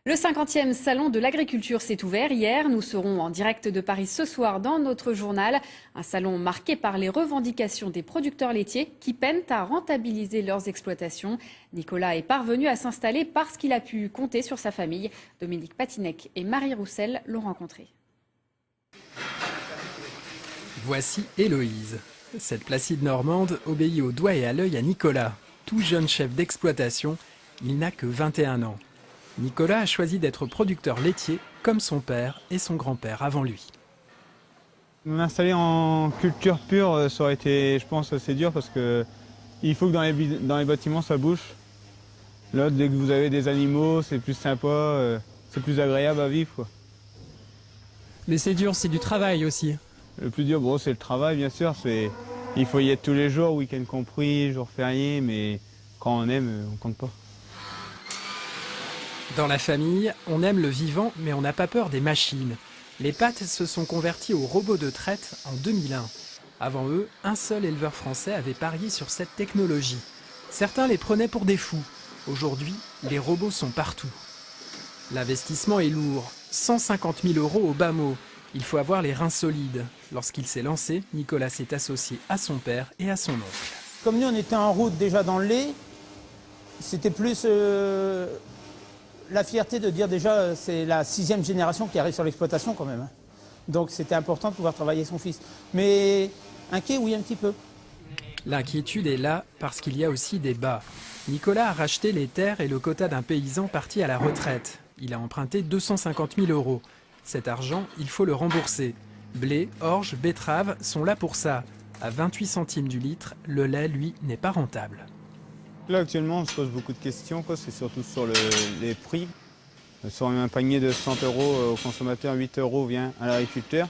Le 50e salon de l'agriculture s'est ouvert hier. Nous serons en direct de Paris ce soir dans notre journal. Un salon marqué par les revendications des producteurs laitiers qui peinent à rentabiliser leurs exploitations. Nicolas est parvenu à s'installer parce qu'il a pu compter sur sa famille. Dominique Patinec et Marie Roussel l'ont rencontré. Voici Héloïse. Cette placide normande obéit au doigt et à l'œil à Nicolas. Tout jeune chef d'exploitation, il n'a que 21 ans. Nicolas a choisi d'être producteur laitier comme son père et son grand-père avant lui. M'installer en culture pure, ça aurait été, je pense, assez dur parce que il faut que dans les bâtiments ça bouge. Là, dès que vous avez des animaux, c'est plus sympa, c'est plus agréable à vivre, quoi. Mais c'est dur, c'est du travail aussi. Le plus dur, bon, c'est le travail, bien sûr. Il faut y être tous les jours, week-end compris, jours fériés, mais quand on aime, on compte pas. Dans la famille, on aime le vivant, mais on n'a pas peur des machines. Les Pattes se sont convertis aux robots de traite en 2001. Avant eux, un seul éleveur français avait parié sur cette technologie. Certains les prenaient pour des fous. Aujourd'hui, les robots sont partout. L'investissement est lourd, 150 000 € au bas mot. Il faut avoir les reins solides. Lorsqu'il s'est lancé, Nicolas s'est associé à son père et à son oncle. Comme nous, on était en route déjà dans le lait, c'était plus la fierté de dire déjà c'est la 6e génération qui arrive sur l'exploitation quand même. Donc c'était important de pouvoir travailler son fils. Mais inquiet, oui, un petit peu. L'inquiétude est là parce qu'il y a aussi des bas. Nicolas a racheté les terres et le quota d'un paysan parti à la retraite. Il a emprunté 250 000 €. Cet argent, il faut le rembourser. Blé, orge, betterave sont là pour ça. À 28 centimes du litre, le lait, lui, n'est pas rentable. Là, actuellement, on se pose beaucoup de questions, quoi. C'est surtout sur les prix. Sur un panier de 100 € au consommateur, 8 € vient à l'agriculteur,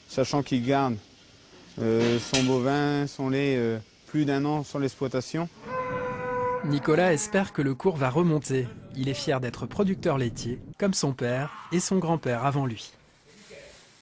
sachant qu'il garde son bovin, son lait plus d'1 an sur l'exploitation. Nicolas espère que le cours va remonter. Il est fier d'être producteur laitier, comme son père et son grand-père avant lui.